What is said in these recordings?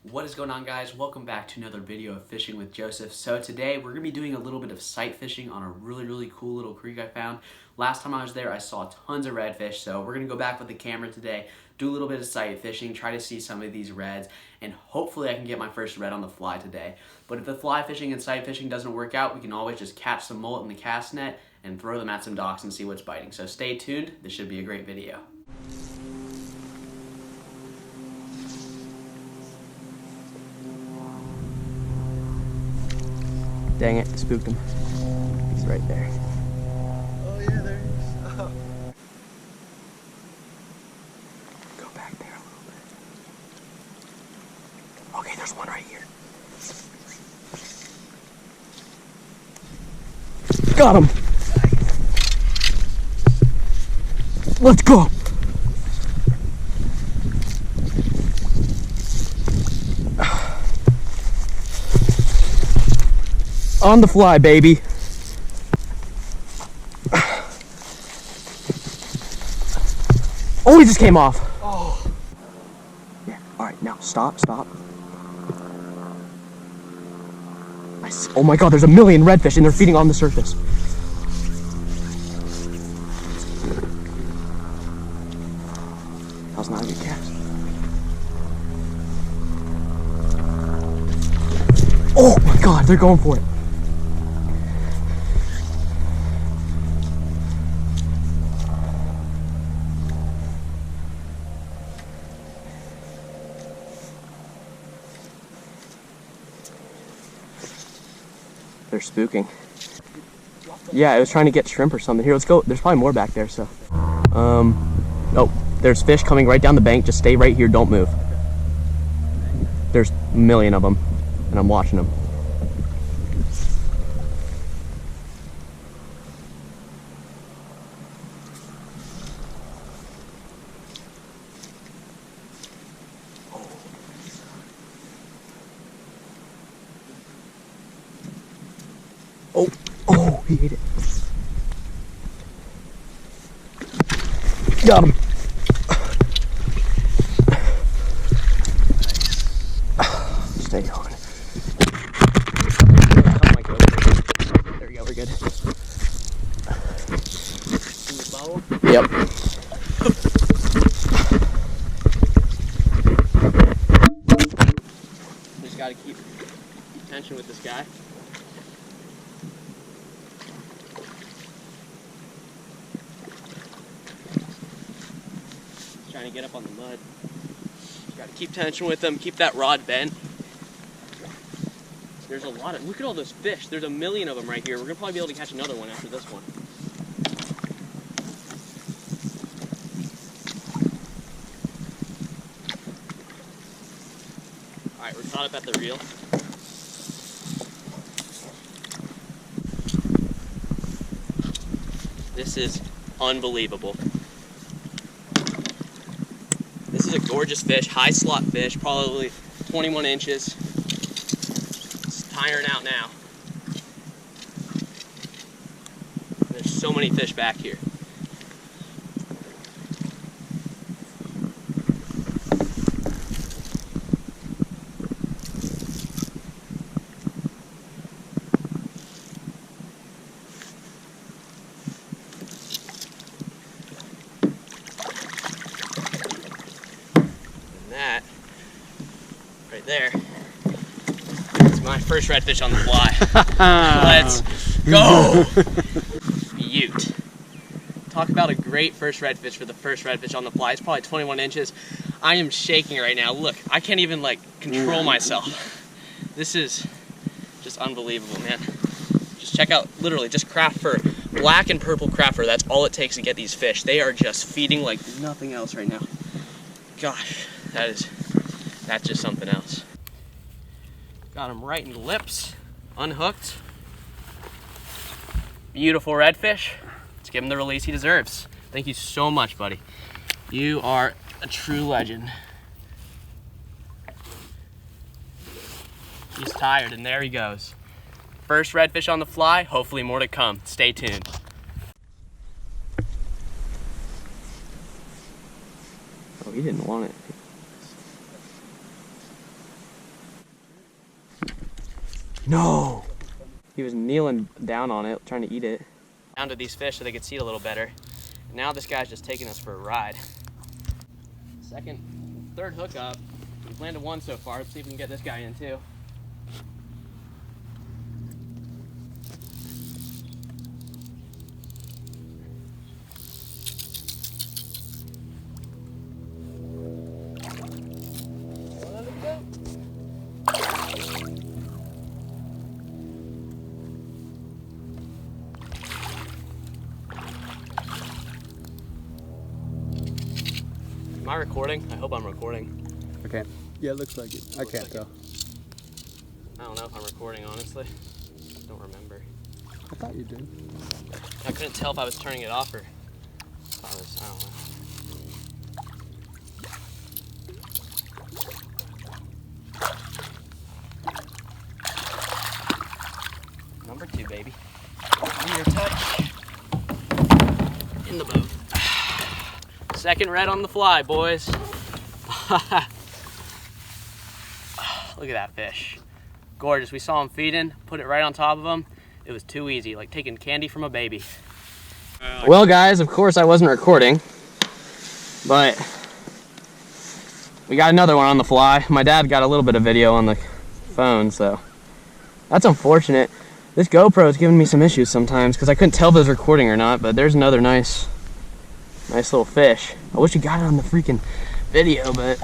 What is going on, guys? Welcome back to another video of Fishing with Joseph. So today we're going to be doing a little bit of sight fishing on a really cool little creek I found. Last time I was there I saw tons of redfish, so we're going to go back with the camera today, do a little bit of sight fishing, try to see some of these reds, and hopefully I can get my first red on the fly today. But if the fly fishing and sight fishing doesn't work out, we can always just catch some mullet in the cast net and throw them at some docks and see what's biting. So stay tuned, this should be a great video. Dang it, spooked him. He's right there. Oh yeah, there he is. Oh. Go back there a little bit. Okay, there's one right here. Got him! Let's go! On the fly, baby. Oh, he just came off. Oh. Yeah, all right, now stop. Oh my God, there's a million redfish and they're feeding on the surface. That was not a good cast. Oh my God, they're going for it. They're spooking. Yeah, I was trying to get shrimp or something. Here, let's go. There's probably more back there, so. Oh, there's fish coming right down the bank. Just stay right here, don't move. There's a million of them, and I'm watching them. Oh, he ate it. Got him. Stay on. There we go, we're good. Yep. Just gotta keep tension with this guy. Trying to get up on the mud. Gotta keep tension with them, keep that rod bent. There's a lot of, look at all those fish. There's a million of them right here. We're gonna probably be able to catch another one after this one. All right, we're caught up at the reel. This is unbelievable. This is a gorgeous fish, high slot fish, probably 21 inches. It's tiring out now. There's so many fish back here. That right there is my first redfish on the fly. Let's go! Beaut. Talk about a great first redfish for the first redfish on the fly. It's probably 21 inches. I am shaking right now. Look, I can't even control myself. This is just unbelievable, man. Just check out, literally, just craft fur. Black and purple craft fur, that's all it takes to get these fish. They are just feeding like nothing else right now. Gosh. That's just something else. Got him right in the lips, unhooked. Beautiful redfish. Let's give him the release he deserves. Thank you so much, buddy. You are a true legend. He's tired, and there he goes. First redfish on the fly, hopefully more to come. Stay tuned. Oh, he didn't want it. No! He was kneeling down on it, trying to eat it. Down to these fish so they could see it a little better. Now this guy's just taking us for a ride. Third hookup. We've landed one so far. Let's see if we can get this guy in too. Am I recording? I hope I'm recording. Okay. Yeah, it looks like it. I can't tell. I don't know if I'm recording, honestly. I don't remember. I thought you did. I couldn't tell if I was turning it off or if I was, I don't know. Number 2, baby. Your touch in the boat. Second red on the fly, boys. Look at that fish. Gorgeous. We saw him feeding, put it right on top of him. It was too easy, like taking candy from a baby. Well, guys, of course I wasn't recording, but we got another one on the fly. My dad got a little bit of video on the phone, so that's unfortunate. This GoPro is giving me some issues sometimes because I couldn't tell if it was recording or not, but there's another nice little fish. I wish you got it on the freaking video, but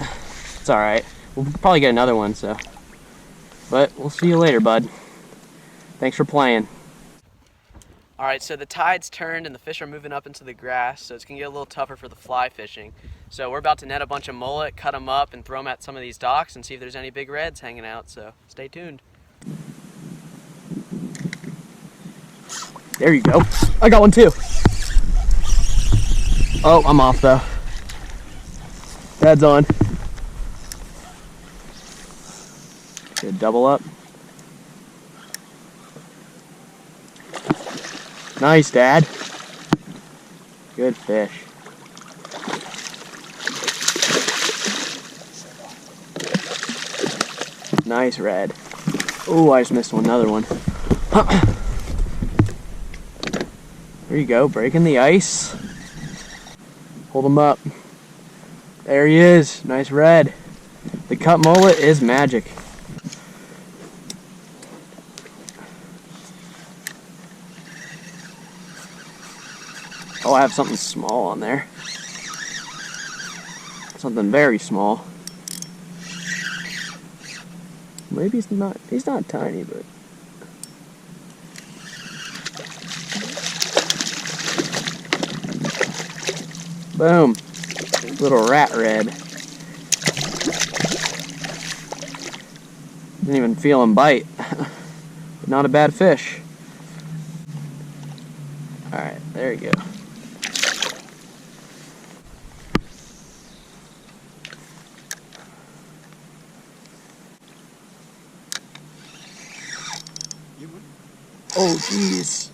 it's all right. We'll probably get another one, so. But we'll see you later, bud. Thanks for playing. All right, so the tide's turned and the fish are moving up into the grass, so it's gonna get a little tougher for the fly fishing. So we're about to net a bunch of mullet, cut them up, and throw them at some of these docks and see if there's any big reds hanging out, so stay tuned. There you go. I got one too. Oh, I'm off though. Dad's on. Good double up. Nice, Dad. Good fish. Nice red. Oh, I just missed another one. There you go, breaking the ice. Hold him up. There he is. Nice red. The cut mullet is magic. Oh, I have something small on there. Something very small. Maybe he's not tiny, but boom. Little rat red. Didn't even feel him bite. But not a bad fish. Alright, there you go. Oh, jeez.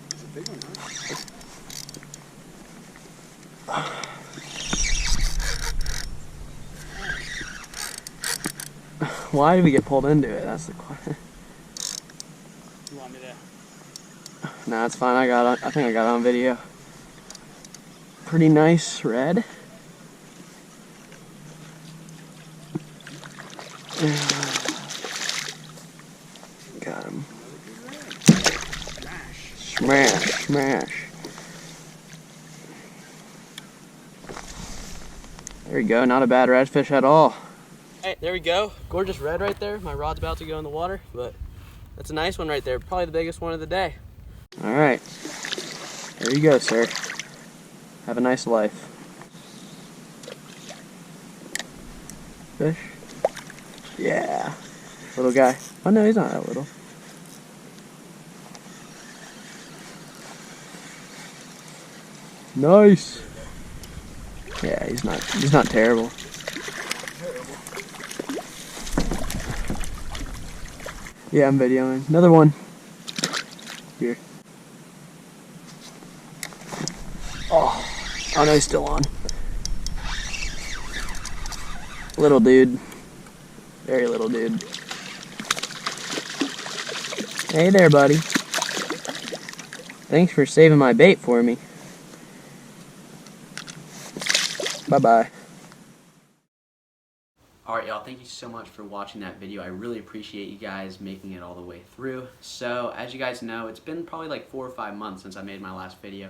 Why did we get pulled into it? That's the question. You want me to? Nah, it's fine. I think I got it on video. Pretty nice red. Got him. Smash, smash. There you go. Not a bad redfish at all. Hey, there we go. Gorgeous red right there. My rod's about to go in the water, but that's a nice one right there. Probably the biggest one of the day. All right. There you go, sir. Have a nice life. Fish? Yeah. Little guy. Oh no, he's not that little. Nice. Yeah, he's not terrible. Yeah, I'm videoing. Another one. Here. Oh no, he's still on. Little dude. Very little dude. Hey there, buddy. Thanks for saving my bait for me. Bye-bye. Alright, y'all, thank you so much for watching that video. I really appreciate you guys making it all the way through. So, as you guys know, it's been probably like 4 or 5 months since I made my last video.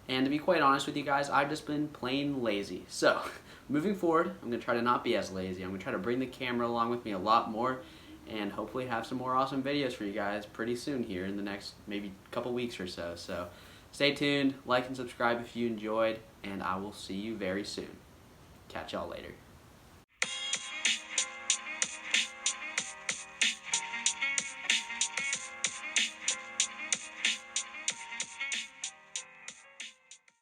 And to be quite honest with you guys, I've just been plain lazy. So, moving forward, I'm going to try to not be as lazy. I'm going to try to bring the camera along with me a lot more and hopefully have some more awesome videos for you guys pretty soon here in the next maybe couple weeks or so. So, stay tuned, like and subscribe if you enjoyed, and I will see you very soon. Catch y'all later.